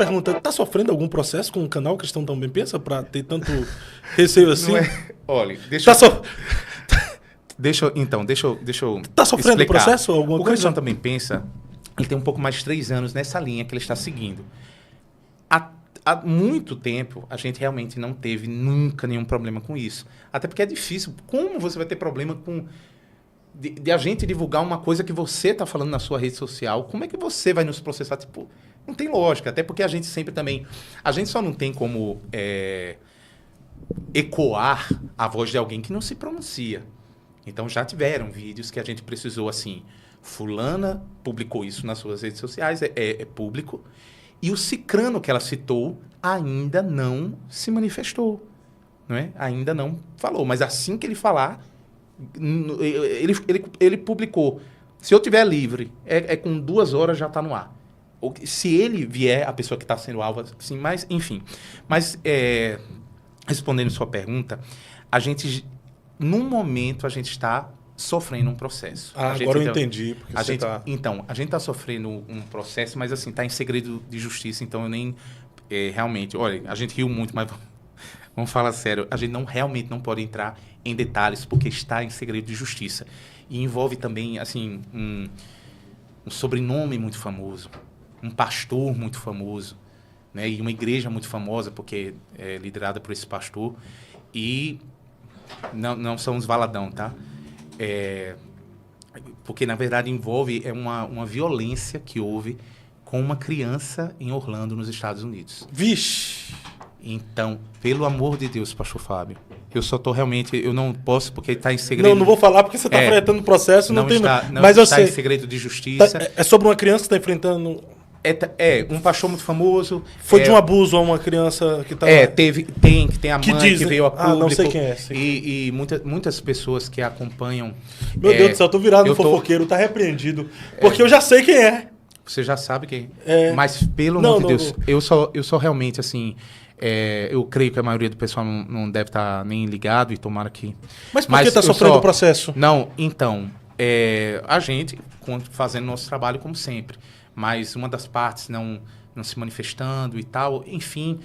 pergunta, tá sofrendo algum processo com o canal Cristão Também Pensa pra ter tanto receio assim? Não é... Olha, deixa eu... Deixa eu Tá sofrendo explicar. processo? Alguma o coisa? Cristão Também Pensa, ele tem um pouco mais de 3 anos nessa linha que ele está seguindo. Há muito tempo, a gente realmente não teve nunca nenhum problema com isso. Até porque é difícil. Como você vai ter problema com... De a gente divulgar uma coisa que você está falando na sua rede social? Como é que você vai nos processar? Tipo, não tem lógica. Até porque a gente sempre também... A gente só não tem como ecoar a voz de alguém que não se pronuncia. Então, já tiveram vídeos que a gente precisou, assim... Fulana publicou isso nas suas redes sociais, é público. E o cicrano que ela citou ainda não se manifestou. Não é? Ainda não falou. Mas assim que ele falar... Ele publicou. Se eu tiver livre, com 2 horas já está no ar. Se ele vier, a pessoa que está sendo alvo, assim, mas, enfim. Mas, respondendo sua pergunta, num momento, a gente está sofrendo um processo. Agora eu entendi. Então, a gente está sofrendo um processo, mas, assim, está em segredo de justiça, então eu nem... realmente, olha, a gente riu muito, mas... Vamos falar sério, a gente realmente não pode entrar em detalhes, porque está em segredo de justiça. E envolve também, assim, um sobrenome muito famoso, um pastor muito famoso, né? E uma igreja muito famosa, porque é liderada por esse pastor. E não são os Valadão, tá? Porque, na verdade, envolve uma violência que houve com uma criança em Orlando, nos Estados Unidos. Vixe! Então, pelo amor de Deus, pastor Fábio, eu só tô realmente... Eu não posso, porque está em segredo... Não vou falar porque você está enfrentando o processo. Não mas eu sei. Está em segredo de justiça. É sobre uma criança que está enfrentando... Um pastor muito famoso. Foi de um abuso a uma criança que está... Tem a mãe que veio a público. Não sei quem é. E muitas pessoas que acompanham... Meu Deus do céu, eu tô virado no fofoqueiro, tá repreendido. Porque eu já sei quem é. Você já sabe quem é. Mas, pelo amor de Deus, eu só realmente, assim... eu creio que a maioria do pessoal não deve estar nem ligado e tomara que... Mas por que está sofrendo o processo? Não, então, a gente fazendo nosso trabalho como sempre, mas uma das partes não se manifestando e tal, enfim,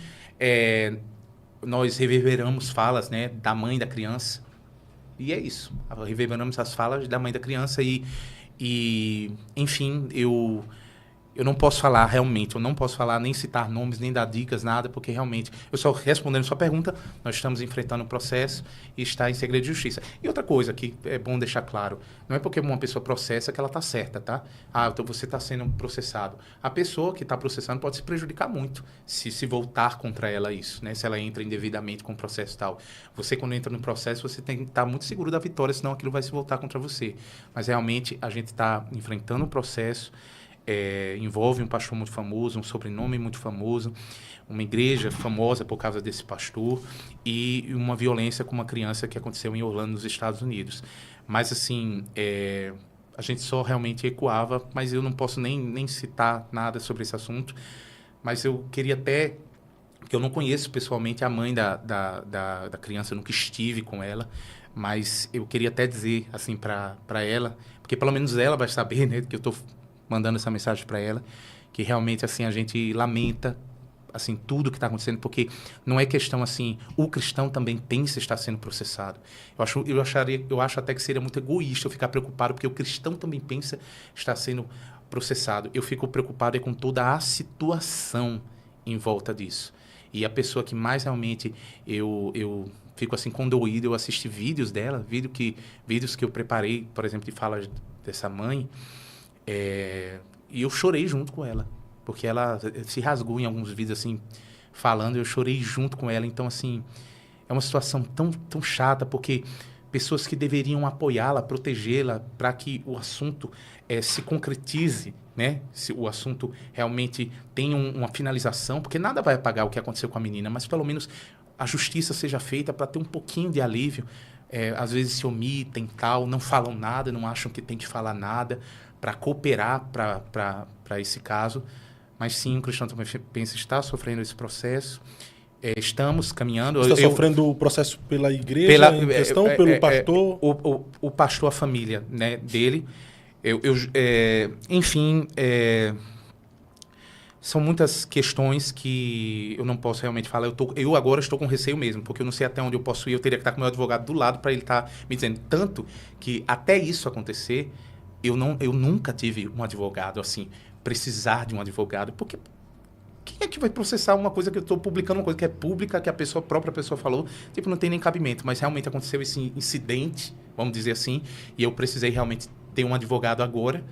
nós reverberamos falas, né, da mãe da criança, e é isso, reverberamos as falas da mãe da criança e enfim, eu não posso falar realmente, eu não posso falar nem citar nomes, nem dar dicas, nada, porque realmente, eu só respondendo sua pergunta, nós estamos enfrentando um processo e está em segredo de justiça. E outra coisa que é bom deixar claro, não é porque uma pessoa processa que ela está certa, tá? Então você está sendo processado. A pessoa que está processando pode se prejudicar muito se voltar contra ela isso, né? Se ela entra indevidamente com o processo e tal. Você, quando entra no processo, você tem que estar muito seguro da vitória, senão aquilo vai se voltar contra você. Mas realmente, a gente está enfrentando um processo. Envolve um pastor muito famoso, um sobrenome muito famoso, uma igreja famosa por causa desse pastor e uma violência com uma criança que aconteceu em Orlando, nos Estados Unidos. Mas, assim, a gente só realmente ecoava, mas eu não posso nem citar nada sobre esse assunto, mas eu queria até, porque eu não conheço pessoalmente a mãe da criança, eu nunca estive com ela, mas eu queria até dizer, assim, para ela, porque pelo menos ela vai saber, né, que eu estou mandando essa mensagem para ela, que realmente, assim, a gente lamenta, assim, tudo que está acontecendo, porque não é questão, assim, o cristão também pensa estar sendo processado. Eu acho até que seria muito egoísta eu ficar preocupado, porque o cristão também pensa estar sendo processado. Eu fico preocupado com toda a situação em volta disso. E a pessoa que mais realmente eu fico, assim, condoído, eu assisti vídeos dela, vídeos que eu preparei, por exemplo, de fala dessa mãe, e eu chorei junto com ela, porque ela se rasgou em alguns vídeos, assim, falando, eu chorei junto com ela. Então, assim, é uma situação tão chata, porque pessoas que deveriam apoiá-la, protegê-la, para que o assunto se concretize, né? Se o assunto realmente tenha uma finalização, porque nada vai apagar o que aconteceu com a menina, mas pelo menos a justiça seja feita para ter um pouquinho de alívio. Às vezes se omitem, tal, não falam nada, não acham que tem que falar nada, para cooperar para esse caso. Mas sim, o Cristão Também Pensa está sofrendo esse processo. Estamos caminhando. Você está sofrendo o processo pela igreja em questão, pelo pastor? O pastor, a família, né, dele. Enfim, São muitas questões que eu não posso realmente falar. Eu agora estou com receio mesmo, porque eu não sei até onde eu posso ir. Eu teria que estar com o meu advogado do lado para ele estar me dizendo. Tanto que até isso acontecer, eu nunca tive um advogado assim, precisar de um advogado. Porque quem é que vai processar uma coisa que eu estou publicando, uma coisa que é pública, que a própria pessoa falou? Tipo, não tem nem cabimento. Mas realmente aconteceu esse incidente, vamos dizer assim, e eu precisei realmente ter um advogado agora.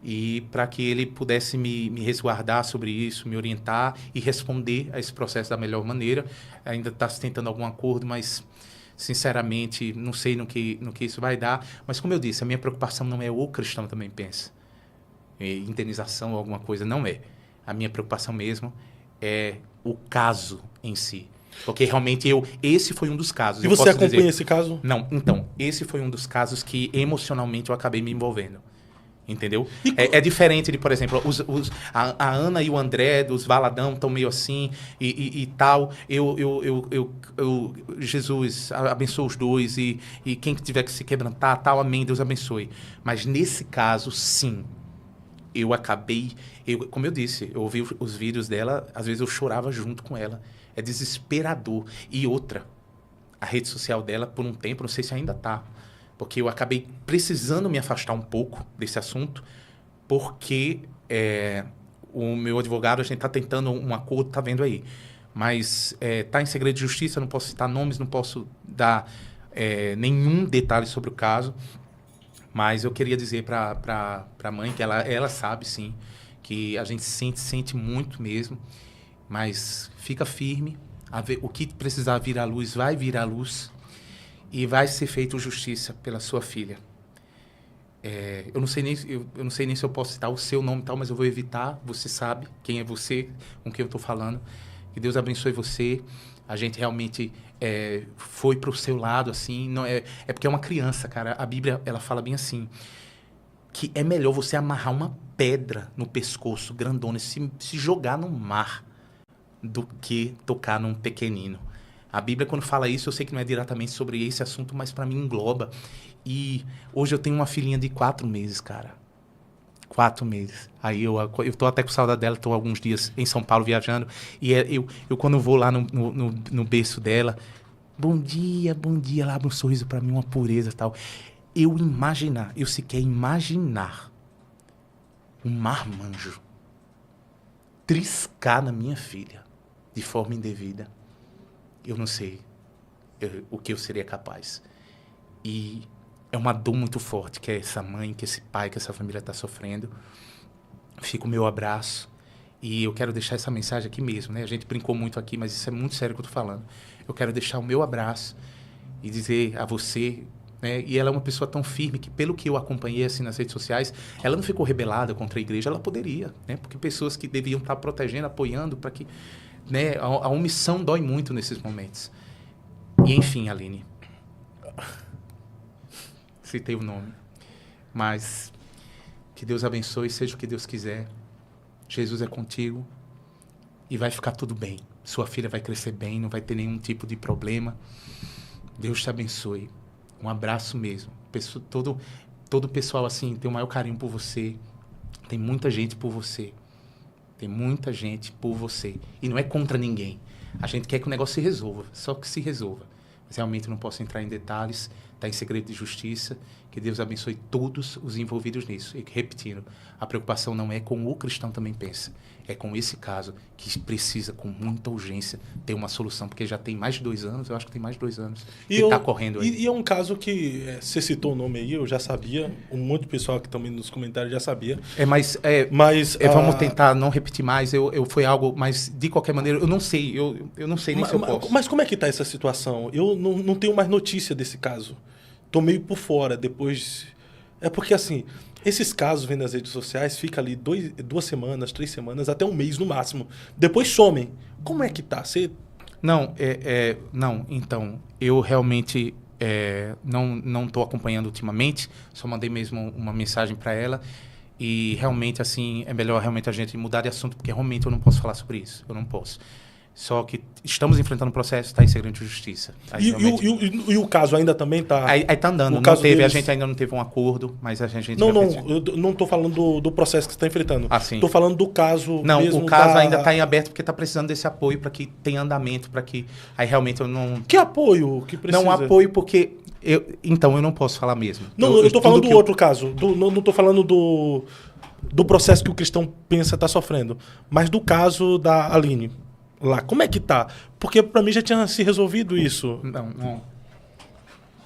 E para que ele pudesse me resguardar sobre isso, me orientar e responder a esse processo da melhor maneira. Ainda está se tentando algum acordo, mas, sinceramente, não sei no que isso vai dar. Mas, como eu disse, a minha preocupação não é o cristão também pensa. Indenização ou alguma coisa, não é. A minha preocupação mesmo é o caso em si. Porque realmente esse foi um dos casos. E você acompanha esse caso? Não, então, esse foi um dos casos que emocionalmente eu acabei me envolvendo. Entendeu? É diferente de, por exemplo, a Ana e o André dos Valadão estão meio assim e tal. Jesus, abençoa os dois e quem tiver que se quebrantar, tal, amém, Deus abençoe. Mas nesse caso, sim, eu acabei... como eu disse, eu ouvi os vídeos dela, às vezes eu chorava junto com ela. É desesperador. E outra, a rede social dela, por um tempo, não sei se ainda está, porque eu acabei precisando me afastar um pouco desse assunto, porque o meu advogado, a gente está tentando um acordo, está vendo aí. Mas está em segredo de justiça, não posso citar nomes, não posso dar nenhum detalhe sobre o caso. Mas eu queria dizer para a mãe que ela sabe, sim, que a gente sente muito mesmo, mas fica firme. O que precisar vir à luz, vai vir à luz. E vai ser feita justiça pela sua filha. Eu não sei nem se eu posso citar o seu nome e tal, mas eu vou evitar. Você sabe quem é você, com quem eu estou falando. Que Deus abençoe você. A gente realmente foi para o seu lado, assim. Não é porque é uma criança, cara. A Bíblia, ela fala bem assim, que é melhor você amarrar uma pedra no pescoço, grandona, e se jogar no mar, do que tocar num pequenino. A Bíblia, quando fala isso, eu sei que não é diretamente sobre esse assunto, mas para mim engloba. E hoje eu tenho uma filhinha de 4 meses, cara. 4 meses. Aí eu tô até com saudade dela, tô alguns dias em São Paulo viajando. E eu quando vou lá no berço dela, bom dia, ela abre um sorriso para mim, uma pureza e tal. Eu sequer imaginar um marmanjo triscar na minha filha de forma indevida. Eu não sei o que eu seria capaz. E é uma dor muito forte que essa mãe, que esse pai, que essa família está sofrendo. Fica o meu abraço. E eu quero deixar essa mensagem aqui mesmo, né? A gente brincou muito aqui, mas isso é muito sério que eu estou falando. Eu quero deixar o meu abraço e dizer a você, né? E ela é uma pessoa tão firme que, pelo que eu acompanhei assim nas redes sociais, ela não ficou rebelada contra a igreja, ela poderia, né? Porque pessoas que deviam estar protegendo, apoiando, para que... né? A omissão dói muito nesses momentos. E, enfim, Aline, citei o nome, mas que Deus abençoe, seja o que Deus quiser. Jesus é contigo e vai ficar tudo bem. Sua filha vai crescer bem, não vai ter nenhum tipo de problema. Deus te abençoe. Um abraço mesmo. Todo o pessoal assim tem o maior carinho por você. Tem muita gente por você. Tem muita gente por você. E não é contra ninguém. A gente quer que o negócio se resolva, só que se resolva. Mas realmente eu não posso entrar em detalhes, está em segredo de justiça. Que Deus abençoe todos os envolvidos nisso. E repetindo, a preocupação não é com o cristão também pensa. É com esse caso que precisa, com muita urgência, ter uma solução. Porque já tem mais de 2 anos, eu acho que tem mais de 2 anos, que está correndo aí. E é um caso que, você citou o nome aí, eu já sabia. Um monte de pessoal que também nos comentários já sabia. Mas vamos tentar não repetir mais. Foi algo, mas de qualquer maneira, eu não sei. Eu não sei nem se eu posso. Mas como é que está essa situação? Eu não tenho mais notícia desse caso. Tô meio por fora, depois... É porque, assim, esses casos vêm nas redes sociais, fica ali 2 semanas, 3 semanas, até um mês no máximo. Depois somem. Como é que tá? Você... Não, então, eu realmente não tô acompanhando ultimamente, só mandei mesmo uma mensagem para ela e realmente, assim, é melhor realmente a gente mudar de assunto, porque realmente eu não posso falar sobre isso, eu não posso. Só que estamos enfrentando um processo, está em segredo de justiça. Aí, E o caso ainda também está... Aí tá andando. O caso deles... A gente ainda não teve um acordo, mas a gente... Não, eu não estou falando do processo que você está enfrentando. Sim. Estou falando do caso não, mesmo. O caso ainda está em aberto porque está precisando desse apoio para que tenha andamento, para que... Aí realmente eu não... Que apoio que precisa? Não, apoio porque... Então, eu não posso falar mesmo. Não, eu estou falando do outro caso. Não estou falando do processo que o Cristão Pensa está sofrendo, mas do caso da Aline. Lá, como é que tá? Porque pra mim já tinha se resolvido isso. Não.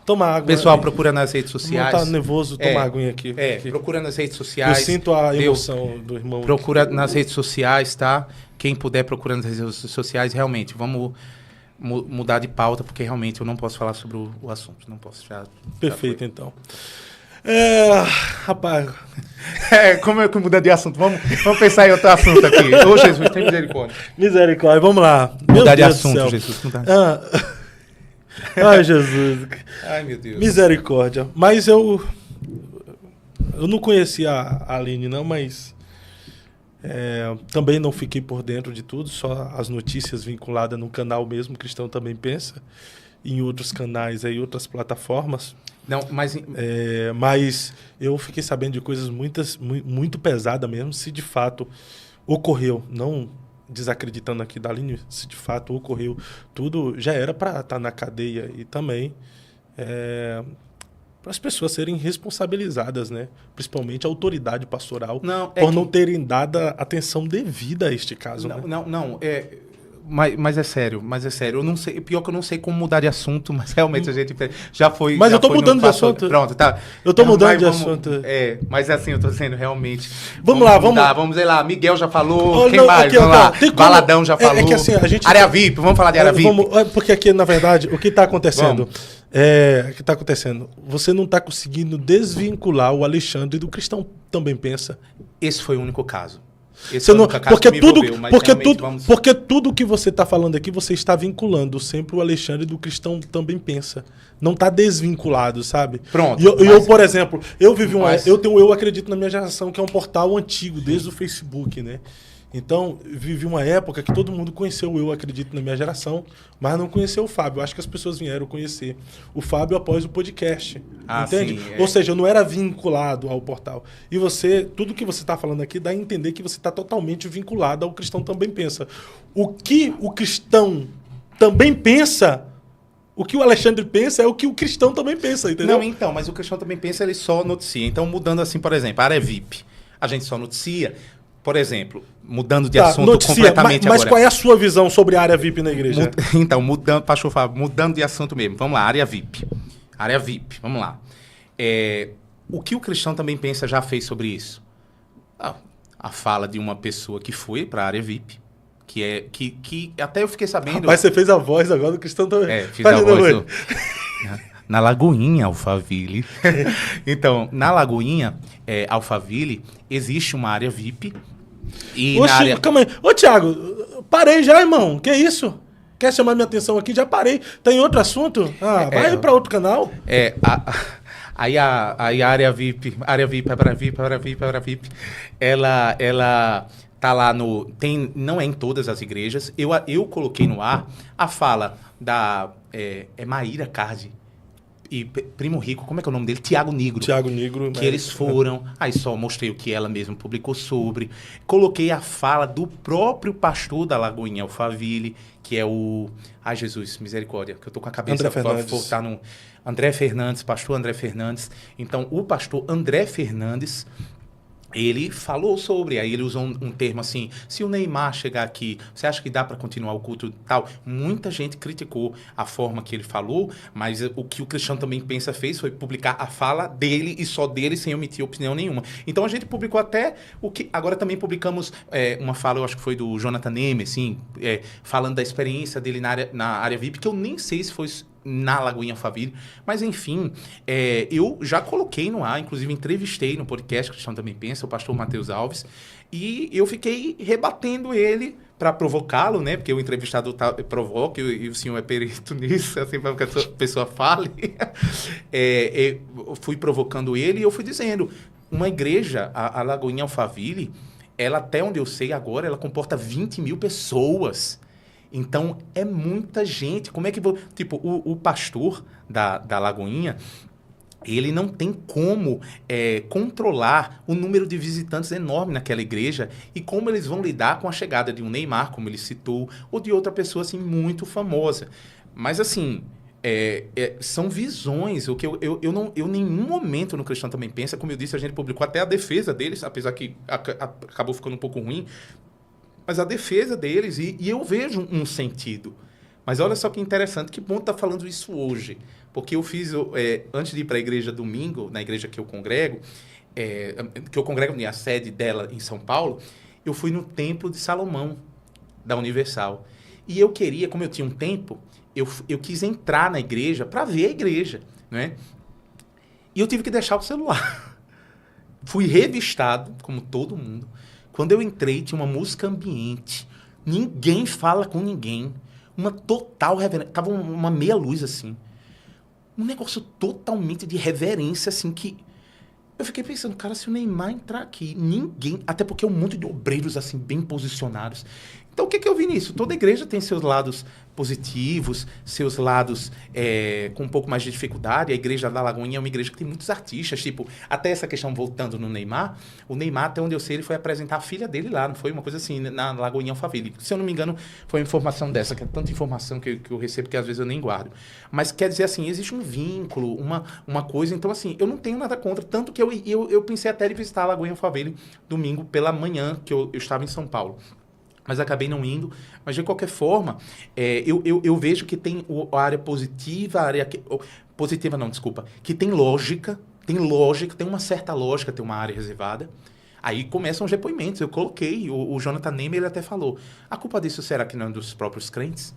Toma água. Pessoal, procura nas redes sociais. Não tá nervoso, toma água aqui. Procura nas redes sociais. Eu sinto a emoção do irmão. Procura nas redes sociais, tá? Quem puder, procura nas redes sociais. Realmente, vamos mudar de pauta, porque realmente eu não posso falar sobre o assunto. Não posso. Perfeito, então. Rapaz. Como é que muda de assunto? Vamos pensar em outro assunto aqui. Ô, Jesus, tem misericórdia. Misericórdia, vamos lá. Mudar de assunto, Jesus. Ai, Jesus. Ai, meu Deus. Misericórdia. Mas eu não conhecia a Aline, não, mas também não fiquei por dentro de tudo, só as notícias vinculadas no canal mesmo, Cristão Também Pensa, em outros canais aí, outras plataformas. Não, mas eu fiquei sabendo de coisas muito pesadas mesmo, se de fato ocorreu, não desacreditando aqui da Aline, se de fato ocorreu tudo, já era para estar na cadeia e também para as pessoas serem responsabilizadas, né? Principalmente a autoridade pastoral, não terem dado atenção devida a este caso. Não. Mas é sério. Eu não sei. Pior que eu não sei como mudar de assunto, mas realmente a gente já foi. Mas já eu tô mudando de assunto. Pronto, tá. Eu tô mudando de assunto. Mas assim, eu tô dizendo realmente. Vamos ver lá. Miguel já falou. Quem mais? Vamos lá. Baladão já falou. É que assim, a gente. Área VIP, vamos falar de área VIP. Porque aqui, na verdade, o que está acontecendo? O que está acontecendo? Você não está conseguindo desvincular o Alexandre do Cristão Também Pensa. Esse foi o único caso. Porque tudo que você está falando aqui, você está vinculando sempre o Alexandre do Cristão Também Pensa. Não está desvinculado, sabe? Pronto. Eu, por exemplo, eu acredito na minha geração, que é um portal antigo, desde o Facebook, né? Então, vivi uma época que todo mundo conheceu Eu Acredito na Minha Geração, mas não conheceu o Fábio. Eu acho que as pessoas vieram conhecer o Fábio após o podcast. Entende? Sim, Ou seja, eu não era vinculado ao portal. E tudo que você está falando aqui dá a entender que você está totalmente vinculado ao Cristão Também Pensa. O que o Cristão Também Pensa, o que o Alexandre pensa é o que o Cristão também pensa, entendeu? Não, então, mas o Cristão Também Pensa, ele só noticia. Então, mudando assim, por exemplo, a área VIP, a gente só noticia. Por exemplo, mudando de assunto completamente mas agora. Qual é a sua visão sobre a área VIP na igreja? Então, pastor Fábio, mudando de assunto mesmo. Vamos lá, área VIP. Área VIP, vamos lá. O que o Cristão Também Pensa já fez sobre isso? A fala de uma pessoa que foi para a área VIP, que até eu fiquei sabendo... Mas você fez a voz agora do Cristão Também. Fiz a voz na Lagoinha Alphaville. Então, na Lagoinha Alphaville, existe uma área VIP. Calma aí. Ô, Thiago, parei já, irmão. Que isso? Quer chamar minha atenção aqui? Já parei. Tem outro assunto? Vai para outro canal. Aí a área VIP, ela tá lá não é em todas as igrejas. Eu coloquei no ar a fala da Maíra Cardi e Primo Rico, como é que é o nome dele? Tiago Negro. Que eles foram, aí só mostrei o que ela mesma publicou sobre. Coloquei a fala do próprio pastor da Lagoinha Alphaville, que é o... Ai, Jesus, misericórdia, que eu tô com a cabeça... André Fernandes, pastor André Fernandes. Então, o pastor André Fernandes... Ele falou sobre, aí ele usou um termo assim, se o Neymar chegar aqui, você acha que dá para continuar o culto tal? Muita gente criticou a forma que ele falou, mas o que o Cristão Também Pensa fez foi publicar a fala dele e só dele, sem omitir opinião nenhuma. Então a gente publicou até o que... Agora também publicamos uma fala, eu acho que foi do Jonathan Neme, assim, falando da experiência dele na área VIP, que eu nem sei se foi... na Lagoinha Alphaville, mas enfim, eu já coloquei no ar, inclusive entrevistei no podcast que Cristão Também Pensa, o pastor Matheus Alves, e eu fiquei rebatendo ele para provocá-lo, né, porque o entrevistado provoca e o senhor é perito nisso, assim, para que a pessoa fale. Eu fui provocando ele e eu fui dizendo, uma igreja, a Lagoinha Alphaville, ela até onde eu sei agora, ela comporta 20 mil pessoas. Então, é muita gente. Como é que... Tipo, o pastor da Lagoinha, ele não tem como controlar o número de visitantes enorme naquela igreja e como eles vão lidar com a chegada de um Neymar, como ele citou, ou de outra pessoa assim, muito famosa. Mas, assim, são visões. O que eu em nenhum momento no Cristão Também Pensa, como eu disse, a gente publicou até a defesa deles, apesar que acabou ficando um pouco ruim, mas a defesa deles, e eu vejo um sentido. Mas olha só que interessante, que bom estar falando isso hoje. Porque eu fiz, antes de ir para a igreja domingo, na igreja que eu congrego, a sede dela em São Paulo, eu fui no Templo de Salomão, da Universal. E eu queria, como eu tinha um tempo, eu quis entrar na igreja para ver a igreja, né? E eu tive que deixar o celular. Fui revistado, como todo mundo. Quando eu entrei, tinha uma música ambiente. Ninguém fala com ninguém. Uma total reverência. Tava uma meia luz, assim. Um negócio totalmente de reverência, assim, que... Eu fiquei pensando, cara, se o Neymar entrar aqui, ninguém... Até porque é um monte de obreiros, assim, bem posicionados. Então, o que eu vi nisso? Toda igreja tem seus lados positivos, seus lados com um pouco mais de dificuldade. A igreja da Lagoinha é uma igreja que tem muitos artistas. Tipo, até essa questão, voltando no Neymar, o Neymar, até onde eu sei, ele foi apresentar a filha dele lá. Não foi uma coisa assim, na Lagoinha Alphaville. Se eu não me engano, foi uma informação dessa, que é tanta informação que eu recebo que às vezes eu nem guardo. Mas quer dizer assim, existe um vínculo, uma coisa. Então, assim, eu não tenho nada contra. Tanto que eu pensei até de visitar a Lagoinha Alphaville domingo pela manhã, que eu estava em São Paulo. Mas acabei não indo. Mas, de qualquer forma, eu vejo que tem a área positiva, a área... Positiva não, desculpa. Que tem lógica, tem uma certa lógica, tem uma área reservada. Aí começam os depoimentos. Eu coloquei, o Jonathan Neymer, ele até falou, a culpa disso será que não é dos próprios crentes?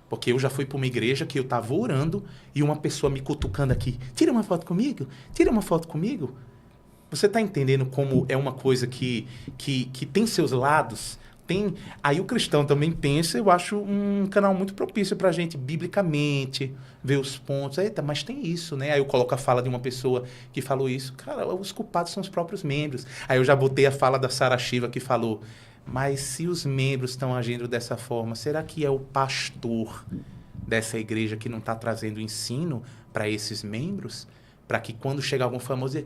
Porque eu já fui para uma igreja que eu estava orando e uma pessoa me cutucando aqui. Tira uma foto comigo? Tira uma foto comigo? Você está entendendo como é uma coisa que tem seus lados? Aí o Cristão Também Pensa, eu acho um canal muito propício para a gente, biblicamente, ver os pontos. Eita, mas tem isso, né? Aí eu coloco a fala de uma pessoa que falou isso. Cara, os culpados são os próprios membros. Aí eu já botei a fala da Sara Shiva que falou, mas se os membros estão agindo dessa forma, será que é o pastor dessa igreja que não está trazendo ensino para esses membros? Para que quando chegar algum famoso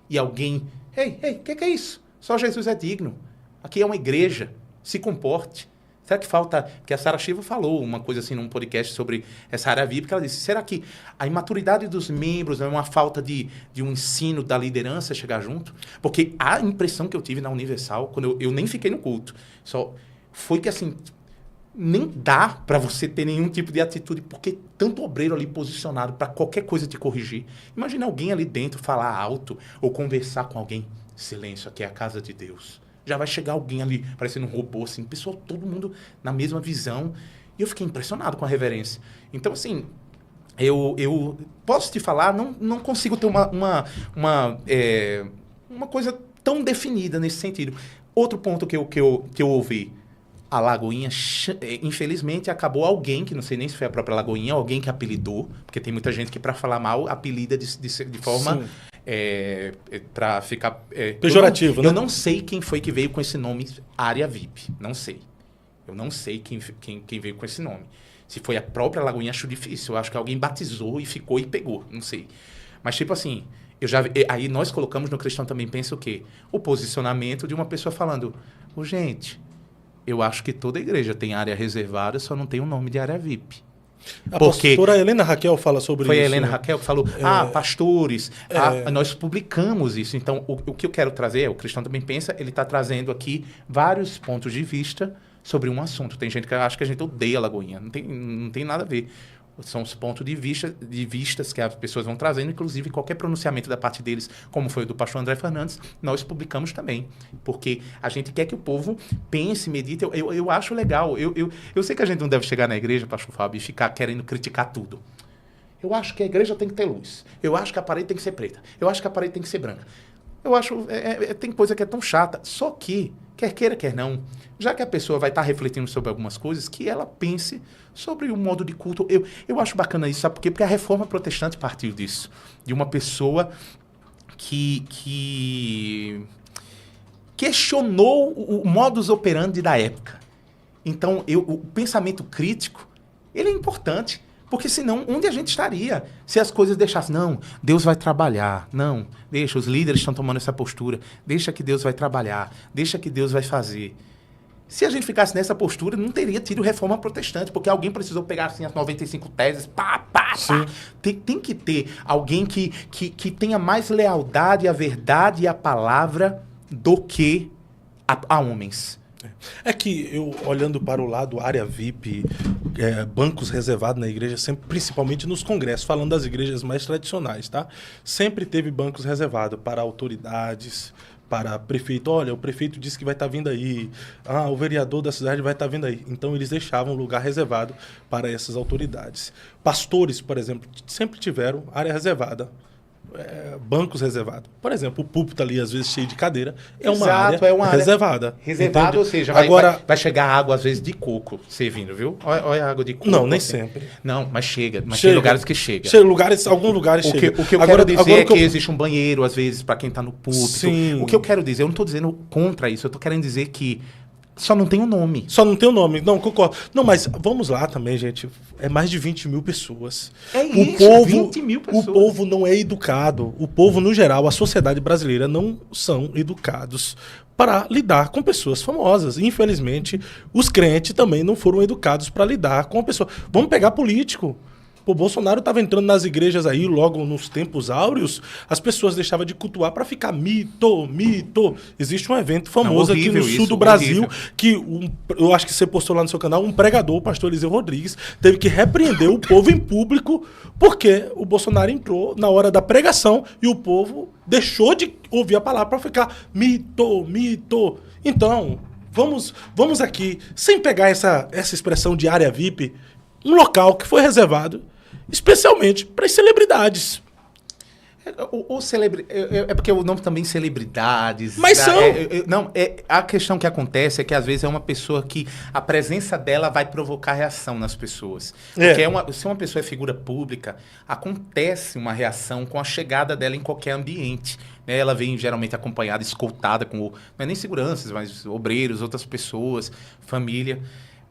e alguém... Ei, o que é isso? Só Jesus é digno. Aqui é uma igreja. Se comporte. Será que falta... Porque a Sara Shiva falou uma coisa assim num podcast sobre essa área VIP, que ela disse, será que a imaturidade dos membros é uma falta de um ensino da liderança chegar junto? Porque a impressão que eu tive na Universal, quando eu nem fiquei no culto, só foi que assim, nem dá para você ter nenhum tipo de atitude, porque tanto obreiro ali posicionado para qualquer coisa te corrigir. Imagina alguém ali dentro falar alto ou conversar com alguém. Silêncio, aqui é a casa de Deus. Já vai chegar alguém ali, parecendo um robô, assim, pessoal, todo mundo na mesma visão. E eu fiquei impressionado com a reverência. Então, assim, eu posso te falar, não consigo ter uma coisa tão definida nesse sentido. Outro ponto que eu ouvi, a Lagoinha, infelizmente, acabou alguém, que não sei nem se foi a própria Lagoinha, alguém que apelidou, porque tem muita gente que, para falar mal, apelida de forma... para ficar... pejorativo, né? Eu não sei quem foi que veio com esse nome área VIP. Não sei. Eu não sei quem veio com esse nome. Se foi a própria Lagoinha, acho difícil. Eu acho que alguém batizou e ficou e pegou. Não sei. Mas, tipo assim, aí nós colocamos no Cristão Também Pensa o quê? O posicionamento de uma pessoa falando, gente, eu acho que toda igreja tem área reservada, só não tem o nome de área VIP. A pastora Helena Raquel fala sobre isso. Foi a Helena Raquel que falou, pastores, nós publicamos isso. Então, o que eu quero trazer, o Cristão Também Pensa, ele está trazendo aqui vários pontos de vista sobre um assunto. Tem gente que acha que a gente odeia a Lagoinha, não tem nada a ver. São os pontos de vistas que as pessoas vão trazendo, inclusive qualquer pronunciamento da parte deles, como foi o do pastor André Fernandes, nós publicamos também. Porque a gente quer que o povo pense, medite. Eu acho legal. Eu sei que a gente não deve chegar na igreja, pastor Fábio, e ficar querendo criticar tudo. Eu acho que a igreja tem que ter luz. Eu acho que a parede tem que ser preta. Eu acho que a parede tem que ser branca. Eu acho... tem coisa que é tão chata. Só que, quer queira, quer não, já que a pessoa vai estar refletindo sobre algumas coisas, que ela pense sobre o modo de culto. Eu acho bacana isso, sabe por quê? Porque a reforma protestante partiu disso. De uma pessoa que questionou o modus operandi da época. Então, o pensamento crítico, ele é importante. Porque senão, onde a gente estaria? Se as coisas deixassem, não, Deus vai trabalhar. Não, deixa, os líderes estão tomando essa postura. Deixa que Deus vai trabalhar. Deixa que Deus vai fazer. Se a gente ficasse nessa postura, não teria tido reforma protestante, porque alguém precisou pegar assim, as 95 teses, pá. Tem que ter alguém que tenha mais lealdade à verdade e à palavra do que a homens. É que eu, olhando para o lado área VIP, bancos reservados na igreja, sempre, principalmente nos congressos, falando das igrejas mais tradicionais, tá? Sempre teve bancos reservados para autoridades, para prefeito. Olha, o prefeito disse que vai estar vindo aí. Ah, o vereador da cidade vai estar vindo aí. Então, eles deixavam lugar reservado para essas autoridades. Pastores, por exemplo, sempre tiveram área reservada. Bancos reservados. Por exemplo, o púlpito ali, às vezes, cheio de cadeira, é uma área reservada. Reservada, entende? Ou seja, vai chegar água, às vezes, de coco servindo, viu? Olha a água de coco. Não, nem sempre. Não, mas chega. Mas tem lugares que chega. Alguns lugares chega. O que eu quero dizer é que existe um banheiro, às vezes, para quem está no púlpito. Sim. O que eu quero dizer, eu não estou dizendo contra isso, eu estou querendo dizer que só não tem um nome. Só não tem um nome. Não, concordo. Não, mas vamos lá também, gente. É mais de 20 mil pessoas. Isso, 20 mil pessoas. O povo não é educado. O povo, no geral, a sociedade brasileira não são educados para lidar com pessoas famosas. Infelizmente, os crentes também não foram educados para lidar com a pessoa. Vamos pegar político. O Bolsonaro estava entrando nas igrejas aí, logo nos tempos áureos, as pessoas deixavam de cultuar para ficar mito. Existe um evento famoso aqui no sul do Brasil, que eu acho que você postou lá no seu canal, um pregador, o pastor Eliseu Rodrigues, teve que repreender o povo em público, porque o Bolsonaro entrou na hora da pregação e o povo deixou de ouvir a palavra para ficar mito. Então, vamos aqui, sem pegar essa expressão de área VIP, um local que foi reservado especialmente para as celebridades. É porque o nome também celebridades. Mas são. A questão que acontece é que às vezes é uma pessoa que a presença dela vai provocar reação nas pessoas. Porque se uma pessoa é figura pública, acontece uma reação com a chegada dela em qualquer ambiente. Né? Ela vem geralmente acompanhada, escoltada com, não é nem seguranças, mas obreiros, outras pessoas, família.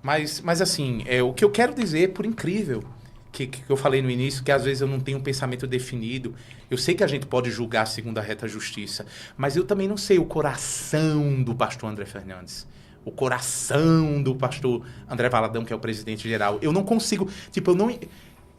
Mas assim, o que eu quero dizer, por incrível que eu falei no início, que às vezes eu não tenho um pensamento definido. Eu sei que a gente pode julgar segundo a reta justiça, mas eu também não sei o coração do pastor André Fernandes. O coração do pastor André Valadão, que é o presidente geral. Eu não consigo...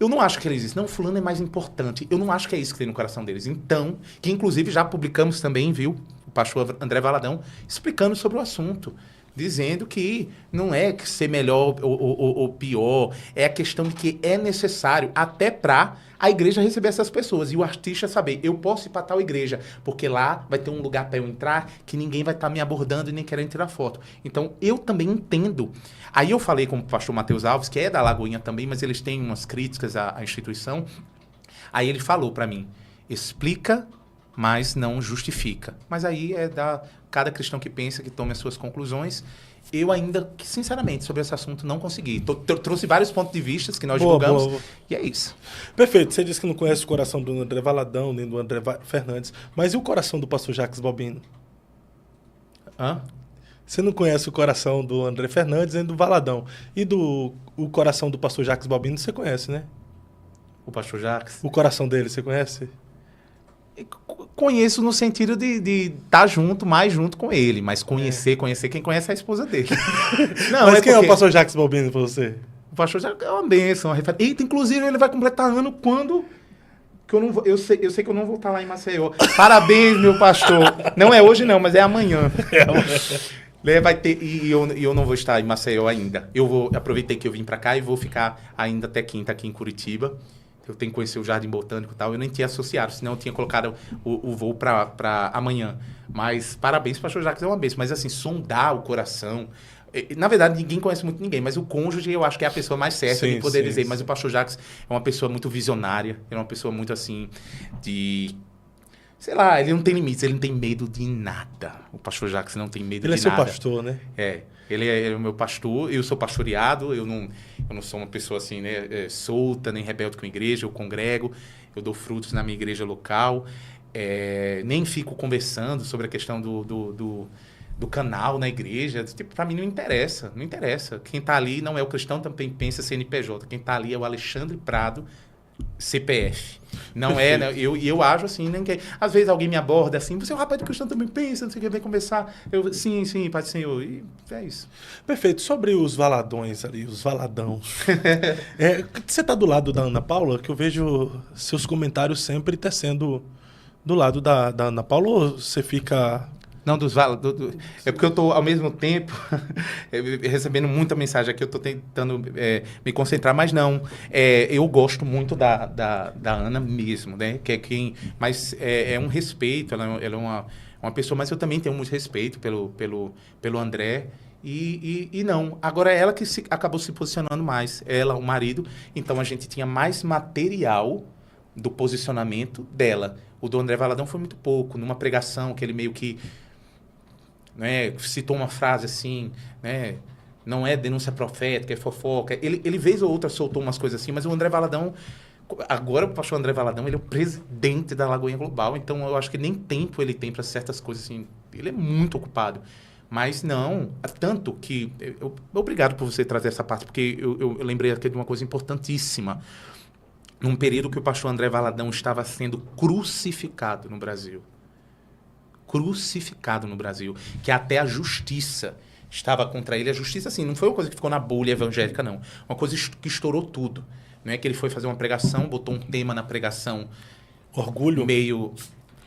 Eu não acho que eles dizem, não, fulano é mais importante. Eu não acho que é isso que tem no coração deles. Então, que inclusive já publicamos também, viu? O pastor André Valadão explicando sobre o assunto. Dizendo que não é que ser melhor ou pior, é a questão de que é necessário até para a igreja receber essas pessoas e o artista saber, eu posso ir para tal igreja, porque lá vai ter um lugar para eu entrar que ninguém vai estar me abordando e nem querendo tirar foto. Então, eu também entendo. Aí eu falei com o pastor Matheus Alves, que é da Lagoinha também, mas eles têm umas críticas à instituição. Aí ele falou para mim, explica, mas não justifica. Mas aí é cada cristão que pensa, que tome as suas conclusões. Eu ainda, sinceramente, sobre esse assunto não consegui. Trouxe vários pontos de vista que nós divulgamos e é isso. Perfeito. Você disse que não conhece o coração do André Valadão, nem do André Fernandes, mas e o coração do pastor Jacques Balbino? Hã? Você não conhece o coração do André Fernandes nem do Valadão. E o coração do pastor Jacques Balbino você conhece, né? O pastor Jacques? O coração dele você conhece? Conheço no sentido de estar mais junto com ele, mas conhecer quem conhece é a esposa dele. Não, mas quem é o pastor Jacques Balbino para você? O pastor Jacques é uma bênção, uma referência. Eita, inclusive ele vai completar ano quando... Que eu sei que eu não vou estar lá em Maceió. Parabéns, meu pastor. Não é hoje não, mas é amanhã. Vai ter, e eu não vou estar em Maceió ainda. Aproveitei que eu vim para cá e vou ficar ainda até quinta aqui em Curitiba. Eu tenho que conhecer o Jardim Botânico e tal. Eu nem tinha associado, senão eu tinha colocado o voo para amanhã. Mas parabéns, pastor Jacques, é uma bênção. Mas assim, sondar o coração... Na verdade, ninguém conhece muito ninguém, mas o cônjuge eu acho que é a pessoa mais certa de poder dizer. Mas o pastor Jacques é uma pessoa muito visionária. É uma pessoa muito assim, sei lá, ele não tem limites, ele não tem medo de nada. O pastor Jacques não tem medo de nada. Ele é seu pastor, né? Ele é o meu pastor, eu sou pastoreado, eu não sou uma pessoa assim, né, solta, nem rebelde com a igreja, eu congrego, eu dou frutos na minha igreja local, nem fico conversando sobre a questão do canal na igreja. Tipo, para mim não interessa, não interessa. Quem está ali não é o Cristão Também Pensa CNPJ. Quem está ali é o Alexandre Prado, CPF. Não é, né? Eu acho assim, ninguém. Às vezes alguém me aborda assim, você é o rapaz do Cristão Também Pensa, não sei o que, vem conversar. Eu, sim, Pai do Senhor. E é isso. Perfeito. Sobre os valadões ali, os valadãos. Você tá do lado da Ana Paula, que eu vejo seus comentários sempre tecendo do lado da Ana Paula, ou você fica... Não, é porque eu estou, ao mesmo tempo, recebendo muita mensagem aqui, eu estou tentando me concentrar, mas não. Eu gosto muito da Ana mesmo, né? Que é quem, mas é um respeito, ela é uma pessoa, mas eu também tenho muito respeito pelo André. E não. Agora é ela que acabou se posicionando mais, ela, o marido. Então a gente tinha mais material do posicionamento dela. O do André Valadão foi muito pouco, numa pregação que ele meio que, né, citou uma frase assim, né, não é denúncia profética, é fofoca. Ele vez ou outra soltou umas coisas assim, mas o André Valadão, agora o pastor André Valadão, ele é o presidente da Lagoinha Global, então eu acho que nem tempo ele tem para certas coisas assim. Ele é muito ocupado. Mas não, tanto que... obrigado por você trazer essa parte, porque eu lembrei aqui de uma coisa importantíssima. Num período que o pastor André Valadão estava sendo crucificado no Brasil. Crucificado no Brasil. Que até a justiça estava contra ele. A justiça, assim, não foi uma coisa que ficou na bolha evangélica, não. Uma coisa que estourou tudo. Não é que ele foi fazer uma pregação, botou um tema na pregação... Orgulho? Meio...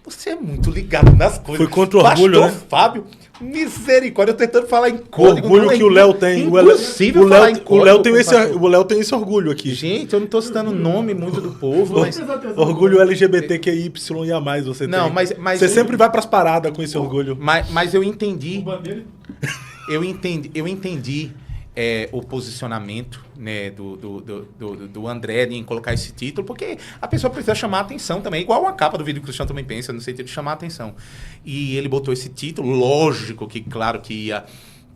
Você é muito ligado nas coisas. Foi contra o orgulho, Pastor, né? Fábio, misericórdia, eu tentando falar em código. O orgulho que o Léo tem. Impossível falar em código. O Léo tem esse orgulho aqui. Gente, eu não estou citando o nome muito do povo, mas... Orgulho LGBTQI e a mais você não, tem. Mas você sempre vai pras paradas com esse orgulho. Mas eu entendi... Eu entendi o posicionamento, né, do André em colocar esse título, porque a pessoa precisa chamar a atenção também, igual a capa do vídeo que o Cristão Também Pensa, no sentido de chamar a atenção. E ele botou esse título, lógico que, claro, que ia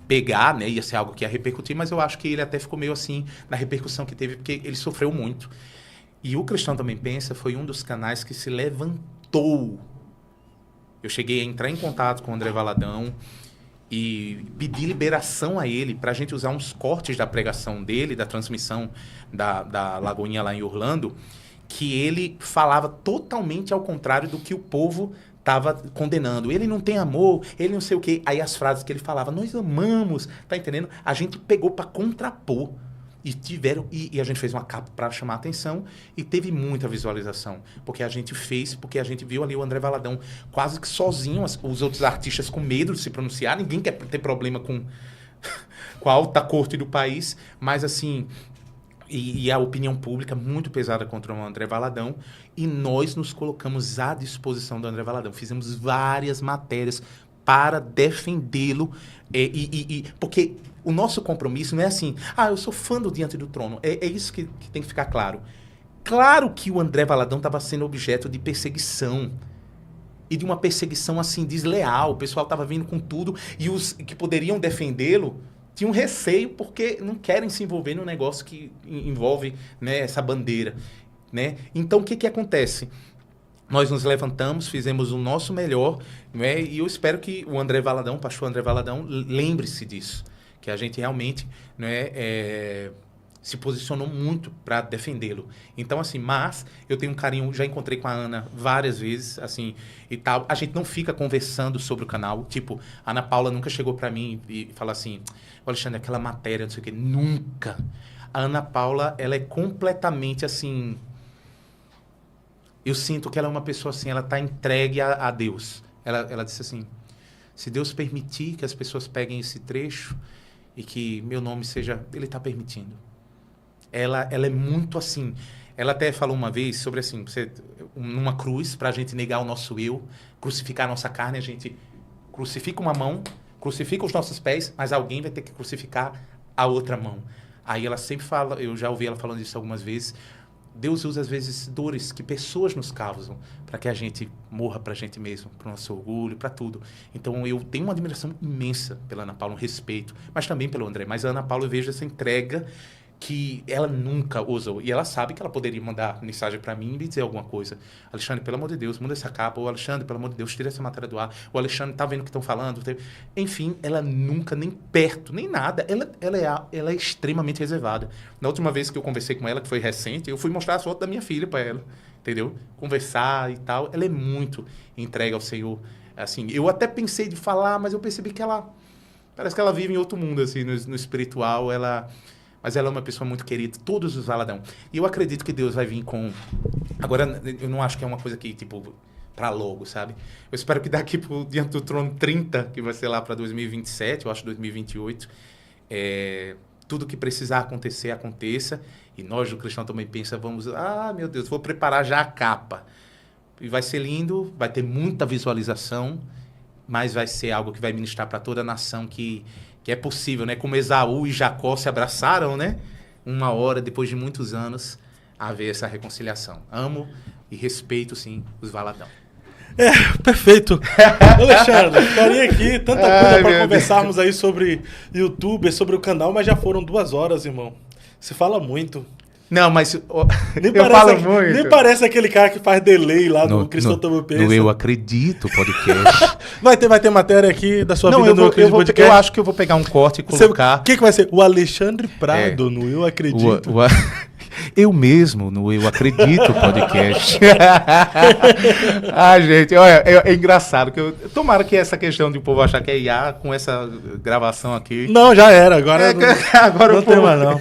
pegar, né, ia ser algo que ia repercutir, mas eu acho que ele até ficou meio assim na repercussão que teve, porque ele sofreu muito. E o Cristão Também Pensa foi um dos canais que se levantou. Eu cheguei a entrar em contato com o André Valadão e pedir liberação a ele para a gente usar uns cortes da pregação dele, da transmissão da Lagoinha lá em Orlando, que ele falava totalmente ao contrário do que o povo estava condenando. Ele não tem amor, ele não sei o quê. Aí as frases que ele falava, nós amamos, tá entendendo? A gente pegou para contrapor. E a gente fez uma capa para chamar a atenção e teve muita visualização. Porque a gente viu ali o André Valadão quase que sozinho, os outros artistas com medo de se pronunciar. Ninguém quer ter problema com a alta corte do país, mas assim... E a opinião pública muito pesada contra o André Valadão. E nós nos colocamos à disposição do André Valadão. Fizemos várias matérias para defendê-lo. Porque o nosso compromisso não é assim, eu sou fã do Diante do Trono. É isso que tem que ficar claro. Claro que o André Valadão estava sendo objeto de perseguição. E de uma perseguição assim desleal. O pessoal estava vindo com tudo. E os que poderiam defendê-lo tinham receio porque não querem se envolver num negócio que envolve, né, essa bandeira. Né? Então, o que acontece? Nós nos levantamos, fizemos o nosso melhor, né? E eu espero que o André Valadão, o pastor André Valadão, lembre-se disso. Que a gente realmente, né, se posicionou muito para defendê-lo. Então, assim, mas eu tenho um carinho, já encontrei com a Ana várias vezes, assim, e tal. A gente não fica conversando sobre o canal. Tipo, a Ana Paula nunca chegou para mim e falou assim, Alexandre, aquela matéria, não sei o quê. Nunca. A Ana Paula, ela é completamente, assim... Eu sinto que ela é uma pessoa assim, ela está entregue a Deus. Ela disse assim, se Deus permitir que as pessoas peguem esse trecho e que meu nome seja... Ele está permitindo. Ela é muito assim... Ela até falou uma vez sobre assim, numa cruz, para a gente negar o nosso eu, crucificar a nossa carne, a gente crucifica uma mão, crucifica os nossos pés, mas alguém vai ter que crucificar a outra mão. Aí ela sempre fala, eu já ouvi ela falando isso algumas vezes, Deus usa, às vezes, dores que pessoas nos causam para que a gente morra para a gente mesmo, para o nosso orgulho, para tudo. Então, eu tenho uma admiração imensa pela Ana Paula, um respeito, mas também pelo André. Mas a Ana Paula, eu vejo essa entrega que ela nunca usou. E ela sabe que ela poderia mandar mensagem para mim e me dizer alguma coisa. Alexandre, pelo amor de Deus, muda essa capa. Ou Alexandre, pelo amor de Deus, tira essa matéria do ar. Ou Alexandre, tá vendo o que estão falando? Enfim, ela nunca, nem perto, nem nada. Ela é extremamente reservada. Na última vez que eu conversei com ela, que foi recente, eu fui mostrar as fotos da minha filha para ela. Entendeu? Conversar e tal. Ela é muito entregue ao Senhor. Assim, eu até pensei de falar, mas eu percebi que parece que ela vive em outro mundo, assim, no espiritual. Mas ela é uma pessoa muito querida, todos os Valadão. E eu acredito que Deus vai vir com... Agora, eu não acho que é uma coisa que, tipo, pra logo, sabe? Eu espero que daqui pro Diante do Trono 30, que vai ser lá para 2027, eu acho 2028, tudo que precisar acontecer, aconteça. E nós do Cristão também pensamos, meu Deus, vou preparar já a capa. E vai ser lindo, vai ter muita visualização, mas vai ser algo que vai ministrar para toda a nação que é possível, né? Como Esaú e Jacó se abraçaram, né? Uma hora, depois de muitos anos, haver essa reconciliação. Amo e respeito, sim, os Valadão. Perfeito. Alexandre, ficaria aqui tanta coisa para conversarmos aí sobre YouTube, sobre o canal, mas já foram 2 horas, irmão. Você fala muito. Não, mas eu falo muito. Nem parece aquele cara que faz delay lá no Cristão Também Pensa. No Eu Acredito podcast. vai ter matéria aqui da sua vida no Eu Acredito podcast? Eu acho que eu vou pegar um corte e colocar... O que vai ser? O Alexandre Prado no Eu Acredito. Eu mesmo no Eu Acredito podcast. Gente, olha, é engraçado. Tomara que essa questão de o povo achar que é IA com essa gravação aqui... Não, já era. Agora não tem mais não.